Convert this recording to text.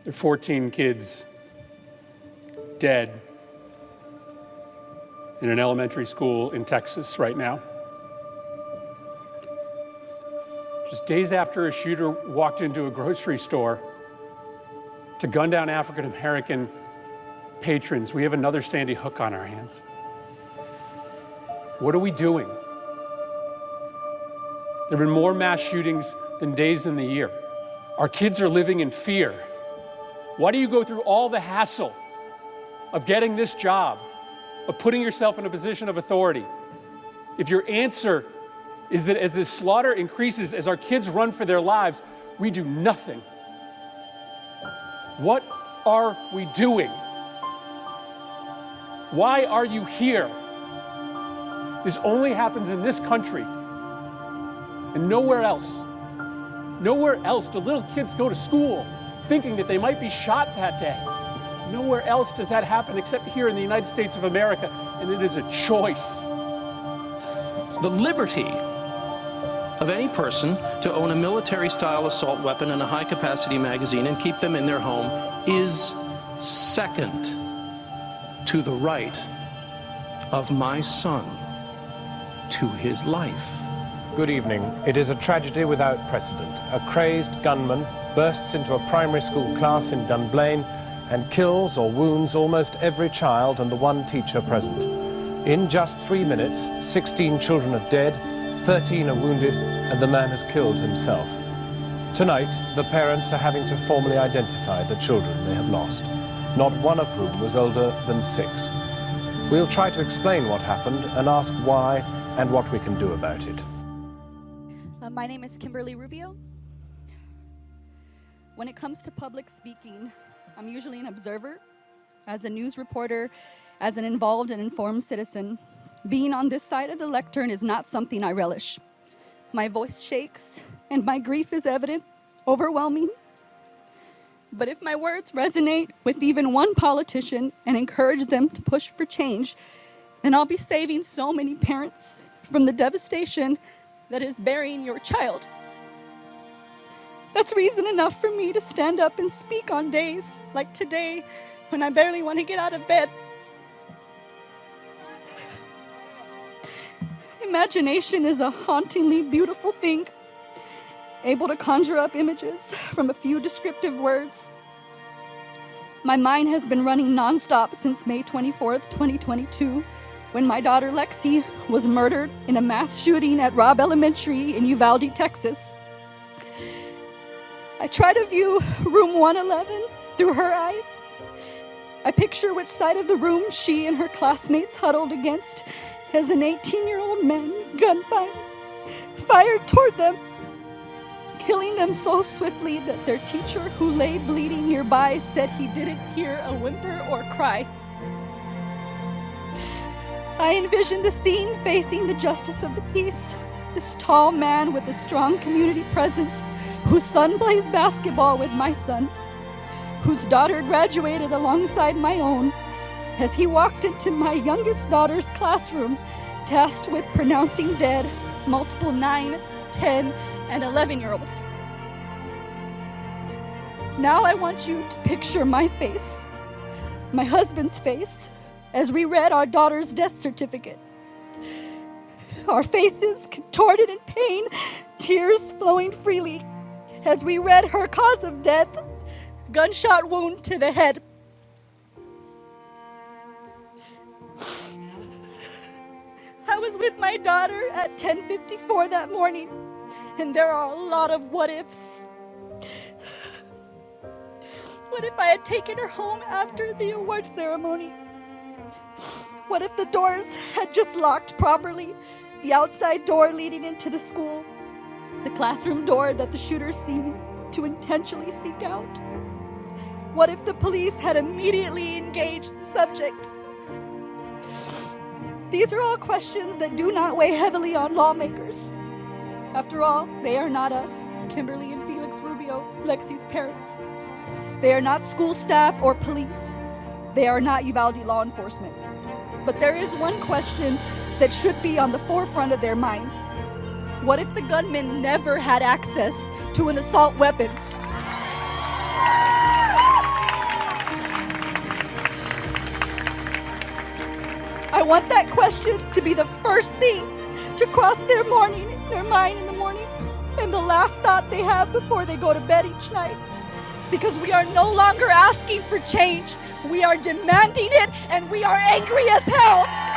There are 14 kids dead in an elementary school in Texas right now. Just days after a shooter walked into a grocery store to gun down African American patrons, we have another Sandy Hook on our hands. What are we doing? There have been more mass shootings than days in the year. Our kids are living in fear. Why do you go through all the hassle of getting this job, of putting yourself in a position of authority, if your answer is that as this slaughter increases, as our kids run for their lives, we do nothing? What are we doing? Why are you here? This only happens in this country and nowhere else. Nowhere else do little kids go to school thinking that they might be shot that day. Nowhere else does that happen except here in the United States of America, and it is a choice. The liberty of any person to own a military-style assault weapon and a high-capacity magazine and keep them in their home is second to the right of my son to his life. Good evening. It is a tragedy without precedent. A crazed gunman bursts into a primary school class in Dunblane and kills or wounds almost every child and the one teacher present. In just 3 minutes, 16 children are dead, 13 are wounded, and the man has killed himself. Tonight, the parents are having to formally identify the children they have lost, not one of whom was older than 6. We'll try to explain what happened and ask why and what we can do about it. My name is Kimberly Rubio. When it comes to public speaking, I'm usually an observer. As a news reporter, as an involved and informed citizen, being on this side of the lectern is not something I relish. My voice shakes and my grief is evident, overwhelming. But if my words resonate with even one politician and encourage them to push for change, then I'll be saving so many parents from the devastation that is burying your child. That's reason enough for me to stand up and speak on days like today when I barely want to get out of bed. Imagination is a hauntingly beautiful thing, able to conjure up images from a few descriptive words. My mind has been running nonstop since May 24th, 2022, when my daughter Lexi was murdered in a mass shooting at Robb Elementary in Uvalde, Texas. I try to view room 111 through her eyes. I picture which side of the room she and her classmates huddled against as an 18-year-old man, gunfire, fired toward them, killing them so swiftly that their teacher, who lay bleeding nearby, said he didn't hear a whimper or cry. I envision the scene facing the justice of the peace, this tall man with a strong community presence, whose son plays basketball with my son, whose daughter graduated alongside my own, as he walked into my youngest daughter's classroom, tasked with pronouncing dead multiple 9, 10, and 11-year-olds. Now I want you to picture my face, my husband's face, as we read our daughter's death certificate. Our faces contorted in pain, tears flowing freely, as we read her cause of death, gunshot wound to the head. I was with my daughter at 10:54 that morning, and there are a lot of what ifs. What if I had taken her home after the award ceremony? What if the doors had just locked properly? The outside door leading into the school, the classroom door that the shooter seemed to intentionally seek out. What if the police had immediately engaged the subject? These are all questions that do not weigh heavily on lawmakers. After all, they are not us, Kimberly and Felix Rubio, Lexi's parents. They are not school staff or police. They are not Uvalde law enforcement. But there is one question that should be on the forefront of their minds. What if the gunman never had access to an assault weapon? want that question to be the first thing to cross their mind in the morning, and the last thought they have before they go to bed each night. Because we are no longer asking for change. We are demanding it, and we are angry as hell.